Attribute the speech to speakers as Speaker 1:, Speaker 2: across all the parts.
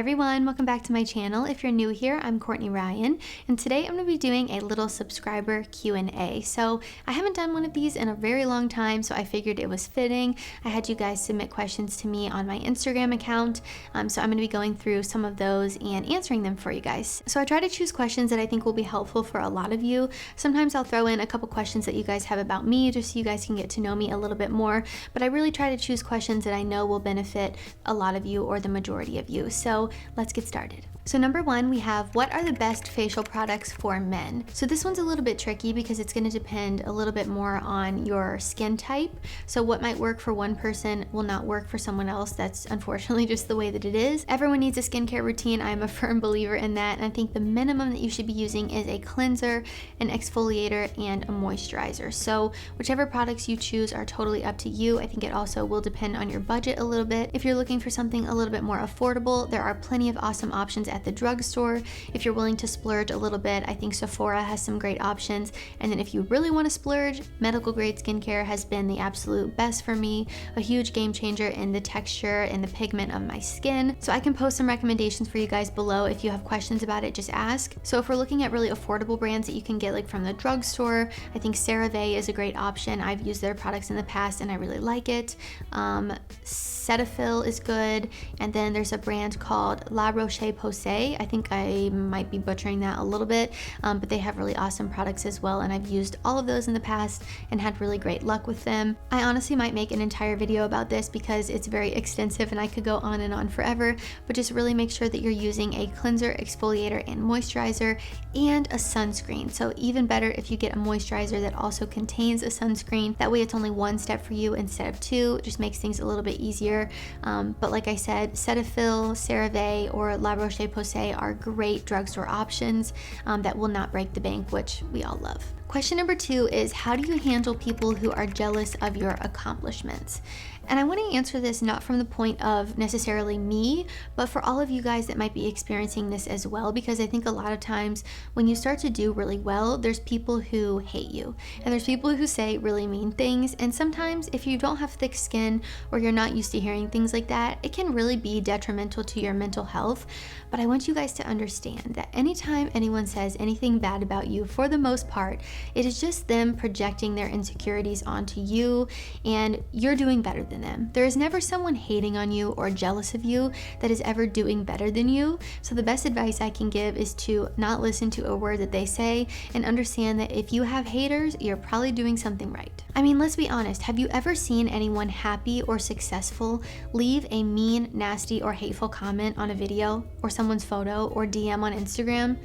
Speaker 1: everyone, welcome back to my channel. If you're new here, I'm Courtney Ryan, and today I'm going to be doing a little subscriber Q&A. So I haven't done one of these in a very long time, so I figured it was fitting. I had you guys submit questions to me on my Instagram account, so I'm going to be going through some of those and answering them for you guys. So I try to choose questions that I think will be helpful for a lot of you. Sometimes I'll throw in a couple questions that you guys have about me, just so you guys can get to know me a little bit more, but I really try to choose questions that I know will benefit a lot of you or the majority of you. So let's get started. So number one, we have, what are the best facial products for men? So this one's a little bit tricky because it's going to depend a little bit more on your skin type. So what might work for one person will not work for someone else. That's unfortunately just the way that it is. Everyone needs a skincare routine. I'm a firm believer in that. And I think the minimum that you should be using is a cleanser, an exfoliator, and a moisturizer. So whichever products you choose are totally up to you. I think it also will depend on your budget a little bit. If you're looking for something a little bit more affordable, there are plenty of awesome options at the drugstore. If you're willing to splurge a little bit, I think Sephora has some great options. And then if you really want to splurge, medical grade skincare has been the absolute best for me, a huge game changer in the texture and the pigment of my skin. So I can post some recommendations for you guys below. If you have questions about it, just ask. So if we're looking at really affordable brands that you can get like from the drugstore, I think CeraVe is a great option. I've used their products in the past and I really like it. Cetaphil is good. And then there's a brand called La Roche-Posay. I think I might be butchering that a little bit, but they have really awesome products as well, and I've used all of those in the past and had really great luck with them. I honestly might make an entire video about this because it's very extensive and I could go on and on forever, but just really make sure that you're using a cleanser, exfoliator, and moisturizer, and a sunscreen. So even better if you get a moisturizer that also contains a sunscreen. That way it's only one step for you instead of two. It just makes things a little bit easier. But like I said, Cetaphil, CeraVe, or La Roche-Posay are great drugstore options that will not break the bank, which we all love. Question number two is, how do you handle people who are jealous of your accomplishments? And I want to answer this not from the point of necessarily me, but for all of you guys that might be experiencing this as well, because I think a lot of times when you start to do really well, there's people who hate you and there's people who say really mean things. And sometimes if you don't have thick skin or you're not used to hearing things like that, it can really be detrimental to your mental health. But I want you guys to understand that anytime anyone says anything bad about you, for the most part, it is just them projecting their insecurities onto you, and you're doing better than them. There is never someone hating on you or jealous of you that is ever doing better than you. So the best advice I can give is to not listen to a word that they say and understand that if you have haters, you're probably doing something right. I mean, let's be honest. Have you ever seen anyone happy or successful leave a mean, nasty, or hateful comment on a video or someone's photo or DM on Instagram?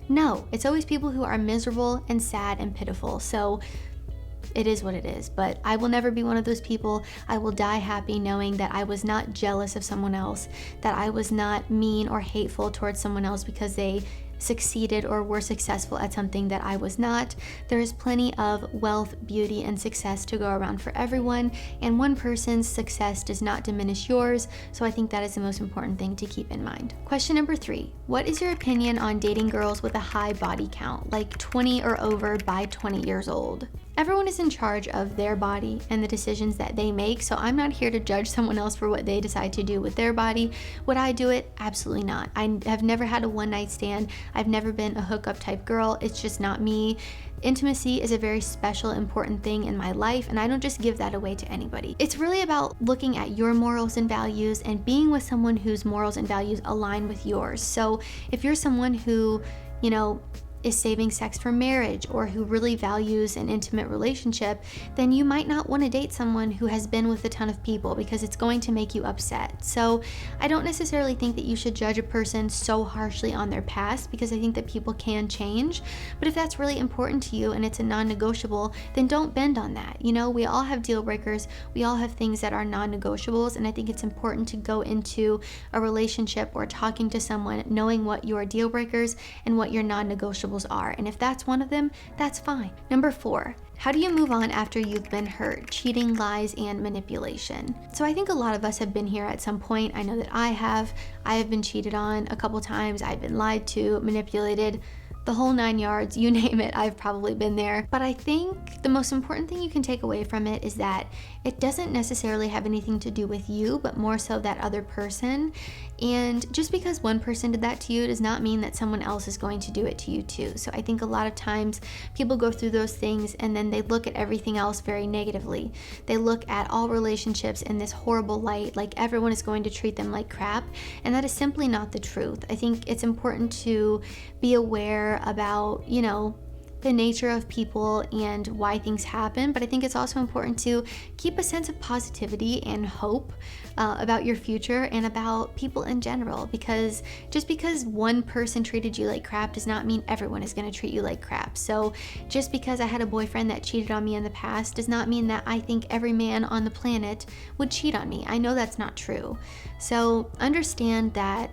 Speaker 1: No, it's always people who are miserable and sad and pitiful. So it is what it is, but I will never be one of those people. I will die happy knowing that I was not jealous of someone else, that I was not mean or hateful towards someone else because they succeeded or were successful at something that I was not. There is plenty of wealth, beauty, and success to go around for everyone, and one person's success does not diminish yours, so I think that is the most important thing to keep in mind. Question number three, what is your opinion on dating girls with a high body count, like 20 or over by 20 years old? Everyone is in charge of their body and the decisions that they make, so I'm not here to judge someone else for what they decide to do with their body. Would I do it? Absolutely not. I have never had a one-night stand. I've never been a hookup type girl. It's just not me. Intimacy is a very special, important thing in my life, and I don't just give that away to anybody. It's really about looking at your morals and values and being with someone whose morals and values align with yours. So if you're someone who, is saving sex for marriage or who really values an intimate relationship, then you might not want to date someone who has been with a ton of people because it's going to make you upset. So I don't necessarily think that you should judge a person so harshly on their past, because I think that people can change. But if that's really important to you and it's a non-negotiable, then don't bend on that. We all have deal breakers. We all have things that are non-negotiables, and I think it's important to go into a relationship or talking to someone knowing what your deal breakers and what your non-negotiables are, and if that's one of them, that's fine. Number four, how do you move on after you've been hurt? Cheating, lies, and manipulation. So I think a lot of us have been here at some point. I know that I have been cheated on a couple times. I've been lied to, manipulated. the whole 9 yards, you name it, I've probably been there. But I think the most important thing you can take away from it is that it doesn't necessarily have anything to do with you, but more so that other person. And just because one person did that to you does not mean that someone else is going to do it to you too. So I think a lot of times people go through those things and then they look at everything else very negatively. They look at all relationships in this horrible light, like everyone is going to treat them like crap. And that is simply not the truth. I think it's important to be aware about, the nature of people and why things happen, but I think it's also important to keep a sense of positivity and hope about your future and about people in general, because just because one person treated you like crap does not mean everyone is going to treat you like crap. So just because I had a boyfriend that cheated on me in the past does not mean that I think every man on the planet would cheat on me. I know that's not true. So understand that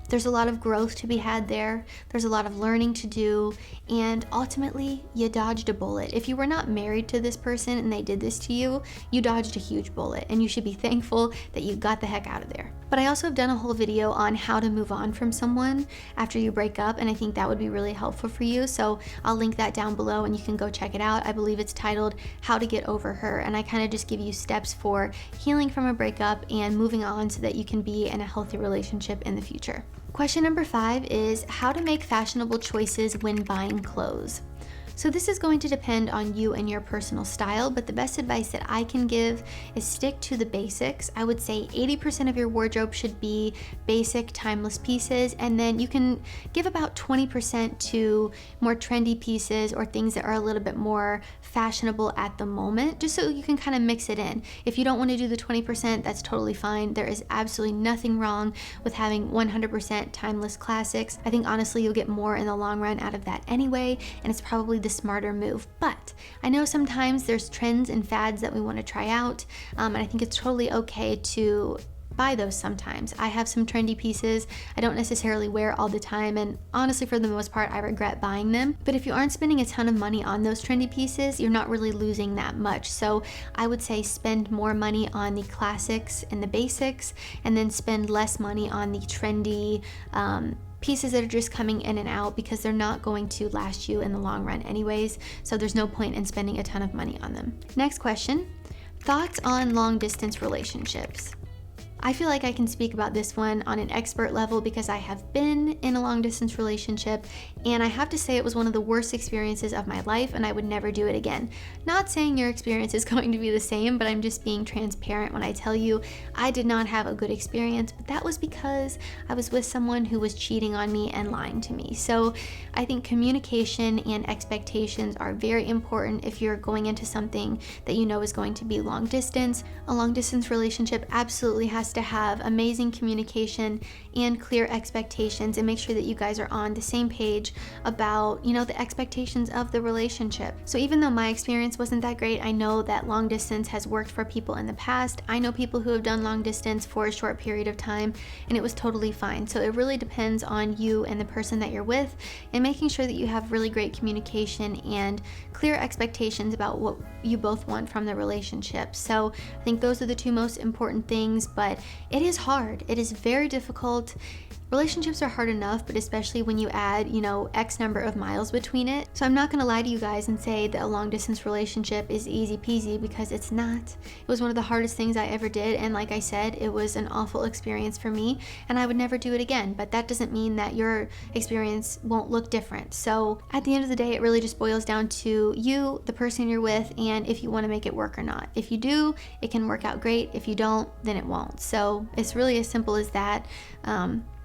Speaker 1: there's a lot of growth to be had there. There's a lot of learning to do, and ultimately, you dodged a bullet. If you were not married to this person and they did this to you, you dodged a huge bullet, and you should be thankful that you got the heck out of there. But I also have done a whole video on how to move on from someone after you break up, and I think that would be really helpful for you. So I'll link that down below and you can go check it out. I believe it's titled How to Get Over Her, and I kind of just give you steps for healing from a breakup and moving on so that you can be in a healthy relationship in the future. Question number 5 is how to make fashionable choices when buying clothes. So this is going to depend on you and your personal style, but the best advice that I can give is stick to the basics. I would say 80% of your wardrobe should be basic, timeless pieces, and then you can give about 20% to more trendy pieces or things that are a little bit more fashionable at the moment, just so you can kind of mix it in. If you don't want to do the 20%, that's totally fine. There is absolutely nothing wrong with having 100% timeless classics. I think honestly you'll get more in the long run out of that anyway, and it's probably the smarter move. But I know sometimes there's trends and fads that we want to try out, and I think it's totally okay to buy those sometimes. I have some trendy pieces I don't necessarily wear all the time, and honestly for the most part I regret buying them. But if you aren't spending a ton of money on those trendy pieces, you're not really losing that much. So I would say spend more money on the classics and the basics, and then spend less money on the trendy pieces that are just coming in and out, because they're not going to last you in the long run anyways, so there's no point in spending a ton of money on them. Next question, thoughts on long distance relationships. I feel like I can speak about this one on an expert level because I have been in a long distance relationship, and I have to say it was one of the worst experiences of my life, and I would never do it again. Not saying your experience is going to be the same, but I'm just being transparent when I tell you I did not have a good experience, but that was because I was with someone who was cheating on me and lying to me. So I think communication and expectations are very important if you're going into something that you know is going to be long distance. A long distance relationship absolutely has to have amazing communication and clear expectations, and make sure that you guys are on the same page about, the expectations of the relationship. So even though my experience wasn't that great, I know that long distance has worked for people in the past. I know people who have done long distance for a short period of time, and it was totally fine. So it really depends on you and the person that you're with, and making sure that you have really great communication and clear expectations about what you both want from the relationship. So I think those are the two most important things, but it is hard. It is very difficult. Relationships are hard enough, but especially when you add, X number of miles between it. So I'm not gonna lie to you guys and say that a long distance relationship is easy peasy, because it's not. It was one of the hardest things I ever did, and like I said, it was an awful experience for me, and I would never do it again. But that doesn't mean that your experience won't look different. So at the end of the day, it really just boils down to you, the person you're with, and if you wanna make it work or not. If you do, it can work out great. If you don't, then it won't. So it's really as simple as that.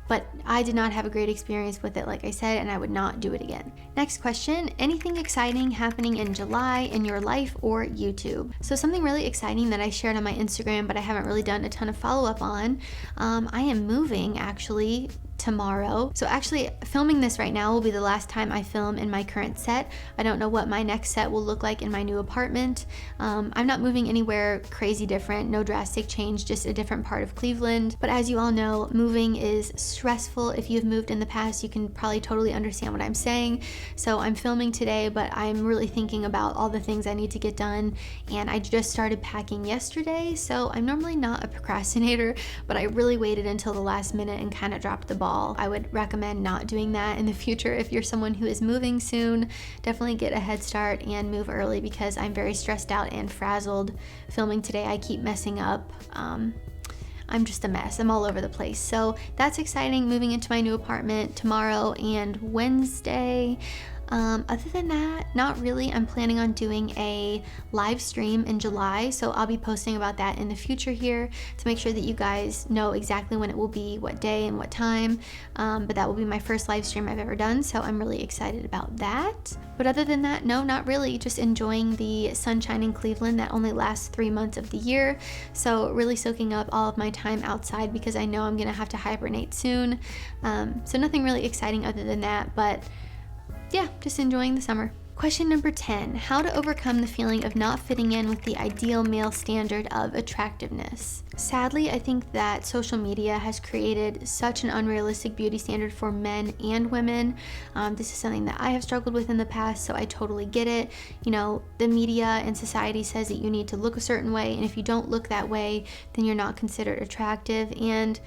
Speaker 1: But I did not have a great experience with it, like I said, and I would not do it again. Next question, anything exciting happening in July in your life or YouTube? So something really exciting that I shared on my Instagram, but I haven't really done a ton of follow-up on. I am moving actually tomorrow. So actually filming this right now will be the last time I film in my current set. I don't know what my next set will look like in my new apartment. I'm not moving anywhere crazy different, no drastic change, just a different part of Cleveland. But as you all know, moving is stressful. If you've moved in the past, you can probably totally understand what I'm saying. So I'm filming today, but I'm really thinking about all the things I need to get done, and I just started packing yesterday. So I'm normally not a procrastinator, but I really waited until the last minute and kind of dropped the ball. I would recommend not doing that in the future. If you're someone who is moving soon, definitely get a head start and move early, because I'm very stressed out and frazzled filming today. I keep messing up. I'm I'm just a mess. I'm all over the place. So that's exciting, moving into my new apartment tomorrow and Wednesday. Other than that, not really. I'm planning on doing a live stream in July, so I'll be posting about that in the future here to make sure that you guys know exactly when it will be, what day and what time. But that will be my first live stream I've ever done, so I'm really excited about that. But other than that, no, not really. Just enjoying the sunshine in Cleveland that only lasts 3 months of the year. So really soaking up all of my time outside because I know I'm gonna have to hibernate soon. So nothing really exciting other than that, but yeah, just enjoying the summer. Question number 10, how to overcome the feeling of not fitting in with the ideal male standard of attractiveness. Sadly, I think that social media has created such an unrealistic beauty standard for men and women. This is something that I have struggled with in the past, so I totally get it. You know, the media and society says that you need to look a certain way, and if you don't look that way, then you're not considered attractive. And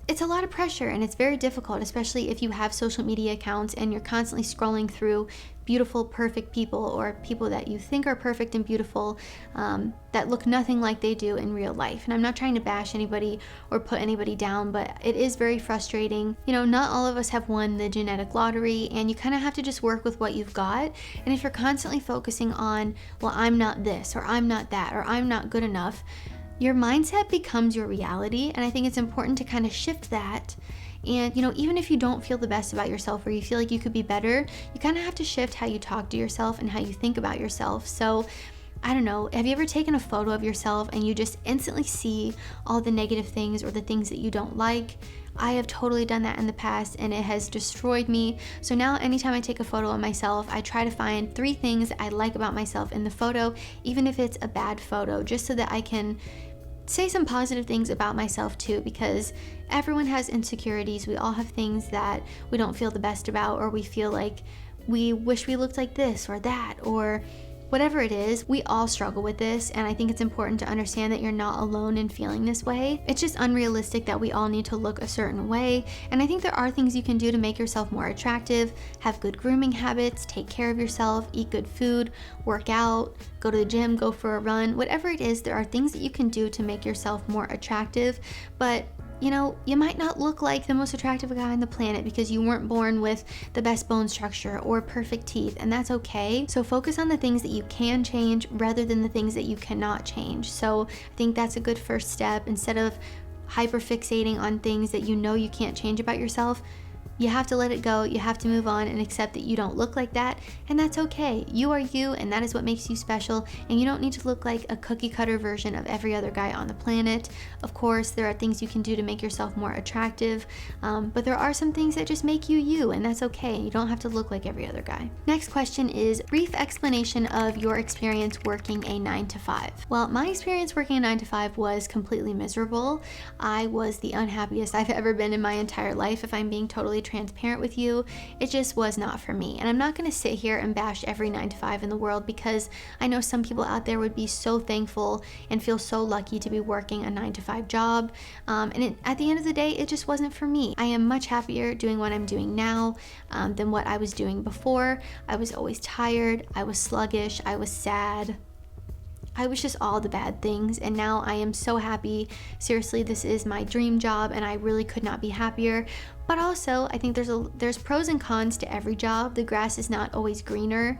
Speaker 1: it's a lot of pressure, and it's very difficult, especially if you have social media accounts and you're constantly scrolling through beautiful, perfect people, or people that you think are perfect and beautiful that look nothing like they do in real life. And I'm not trying to bash anybody or put anybody down, but it is very frustrating. You know, not all of us have won the genetic lottery, and you kind of have to just work with what you've got. And if you're constantly focusing on, well, I'm not this, or I'm not that, or I'm not good enough, your mindset becomes your reality. And I think it's important to kind of shift that. And, you know, even if you don't feel the best about yourself or you feel like you could be better, you kind of have to shift how you talk to yourself and how you think about yourself. So, I don't know, have you ever taken a photo of yourself and you just instantly see all the negative things or the things that you don't like? I have totally done that in the past, and it has destroyed me. So now anytime I take a photo of myself, I try to find 3 things I like about myself in the photo, even if it's a bad photo, just so that I can say some positive things about myself too, because everyone has insecurities. We all have things that we don't feel the best about, or we feel like we wish we looked like this or that, or whatever it is. We all struggle with this, and I think it's important to understand that you're not alone in feeling this way. It's just unrealistic that we all need to look a certain way, and I think there are things you can do to make yourself more attractive. Have good grooming habits, take care of yourself, eat good food, work out, go to the gym, go for a run. Whatever it is, there are things that you can do to make yourself more attractive. But you know, you might not look like the most attractive guy on the planet because you weren't born with the best bone structure or perfect teeth, and that's okay. So focus on the things that you can change rather than the things that you cannot change. So I think that's a good first step. Instead of hyper fixating on things that you know you can't change about yourself, you have to let it go. You have to move on and accept that you don't look like that, and that's okay. You are you, and that is what makes you special, and you don't need to look like a cookie cutter version of every other guy on the planet. Of course, there are things you can do to make yourself more attractive, but there are some things that just make you you, and that's okay. You don't have to look like every other guy. Next question is brief explanation of your experience working a 9-to-5. Well, my experience working a 9-to-5 was completely miserable. I was the unhappiest I've ever been in my entire life, if I'm being totally transparent with you. It just was not for me. And I'm not going to sit here and bash every 9-to-5 in the world, because I know some people out there would be so thankful and feel so lucky to be working a 9-to-5 job. At the end of the day, it just wasn't for me. I am much happier doing what I'm doing now than what I was doing before. I was always tired. I was sluggish. I was sad. I was just all the bad things, and now I am so happy. Seriously, this is my dream job, and I really could not be happier. But also, I think there's pros and cons to every job. The grass is not always greener,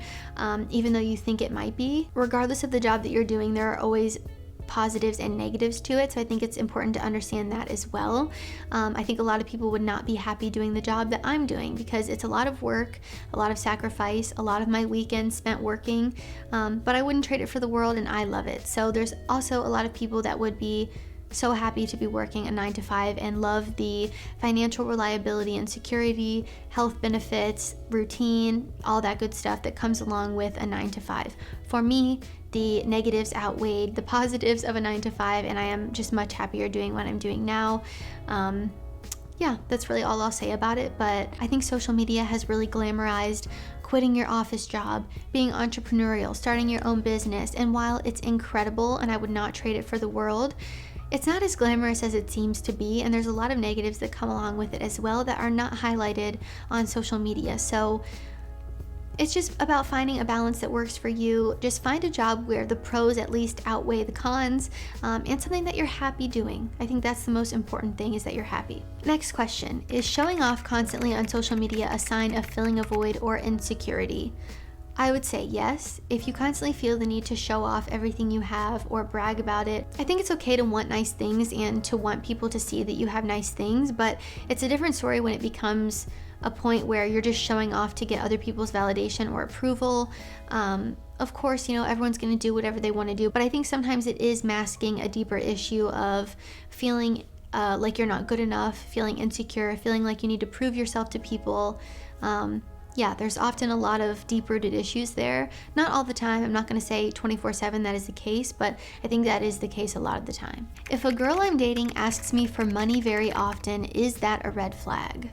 Speaker 1: even though you think it might be. Regardless of the job that you're doing, there are always positives and negatives to it, so I think it's important to understand that as well. I think a lot of people would not be happy doing the job that I'm doing, because it's a lot of work, a lot of sacrifice, a lot of my weekends spent working, but I wouldn't trade it for the world, and I love it. So there's also a lot of people that would be so happy to be working a 9-to-5 and love the financial reliability and security, health benefits, routine, all that good stuff that comes along with a 9-to-5. For me, the negatives outweighed the positives of a 9-to-5, and I am just much happier doing what I'm doing now. Yeah, that's really all I'll say about it, but I think social media has really glamorized quitting your office job, being entrepreneurial, starting your own business, and while it's incredible and I would not trade it for the world, it's not as glamorous as it seems to be, and there's a lot of negatives that come along with it as well that are not highlighted on social media. So It's just about finding a balance that works for you. Just find a job where the pros at least outweigh the cons, and something that you're happy doing. I think that's the most important thing, is that you're happy. Next question, is showing off constantly on social media a sign of filling a void or insecurity? I would say yes. If you constantly feel the need to show off everything you have or brag about it, I think it's okay to want nice things and to want people to see that you have nice things, but it's a different story when it becomes a point where you're just showing off to get other people's validation or approval. Of course, everyone's going to do whatever they want to do, but I think sometimes it is masking a deeper issue of feeling like you're not good enough, feeling insecure, feeling like you need to prove yourself to people. Yeah, there's often a lot of deep-rooted issues there. Not all the time. I'm not going to say 24/7 that is the case, but I think that is the case a lot of the time. If a girl I'm dating asks me for money very often, is that a red flag?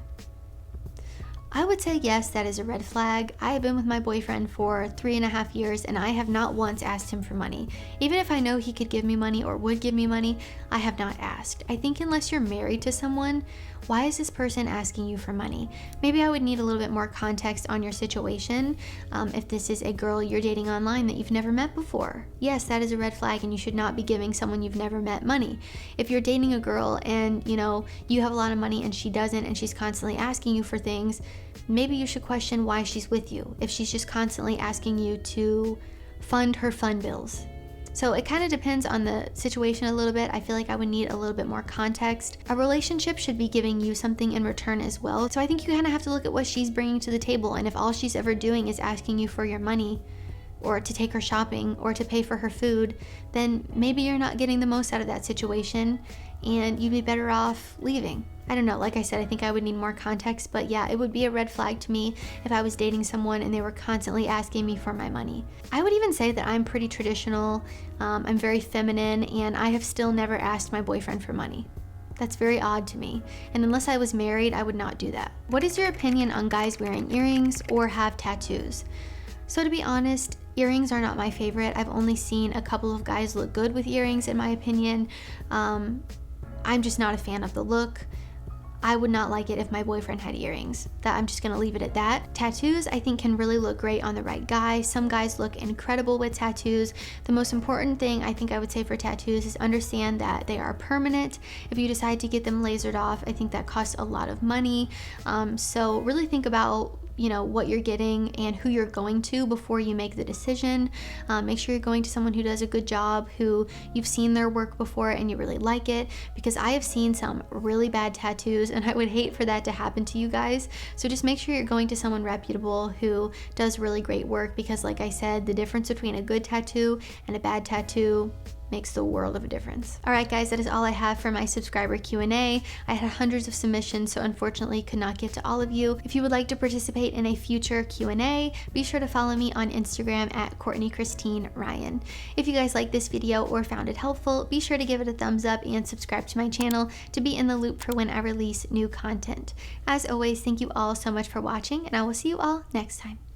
Speaker 1: I would say yes, that is a red flag. I have been with my boyfriend for 3.5 years and I have not once asked him for money. Even if I know he could give me money or would give me money, I have not asked. I think unless you're married to someone, why is this person asking you for money? Maybe I would need a little bit more context on your situation. If this is a girl you're dating online that you've never met before, yes, that is a red flag and you should not be giving someone you've never met money. If you're dating a girl and you have a lot of money and she doesn't and she's constantly asking you for things, maybe you should question why she's with you if she's just constantly asking you to fund her fun bills. So it kind of depends on the situation a little bit. I feel like I would need a little bit more context. A relationship should be giving you something in return as well. So I think you kind of have to look at what she's bringing to the table, and if all she's ever doing is asking you for your money or to take her shopping or to pay for her food, then maybe you're not getting the most out of that situation and you'd be better off leaving. I don't know, like I said, I think I would need more context, but yeah, it would be a red flag to me if I was dating someone and they were constantly asking me for my money. I would even say that I'm pretty traditional, I'm very feminine, and I have still never asked my boyfriend for money. That's very odd to me, and unless I was married, I would not do that. What is your opinion on guys wearing earrings or have tattoos? So to be honest, earrings are not my favorite. I've only seen a couple of guys look good with earrings, in my opinion. I'm just not a fan of the look. I would not like it if my boyfriend had earrings. I'm just gonna leave it at that. Tattoos, I think, can really look great on the right guy. Some guys look incredible with tattoos. The most important thing I think I would say for tattoos is understand that they are permanent. If you decide to get them lasered off, I think that costs a lot of money. So really think about what you're getting and who you're going to before you make the decision. Make sure you're going to someone who does a good job, who you've seen their work before and you really like it, because I have seen some really bad tattoos and I would hate for that to happen to you guys. So just make sure you're going to someone reputable who does really great work, because like I said, the difference between a good tattoo and a bad tattoo makes the world of a difference. All right, guys, that is all I have for my subscriber Q&A. I had hundreds of submissions, so unfortunately could not get to all of you. If you would like to participate in a future Q&A, be sure to follow me on Instagram at Courtney Christine Ryan. If you guys liked this video or found it helpful, be sure to give it a thumbs up and subscribe to my channel to be in the loop for when I release new content. As always, thank you all so much for watching, and I will see you all next time.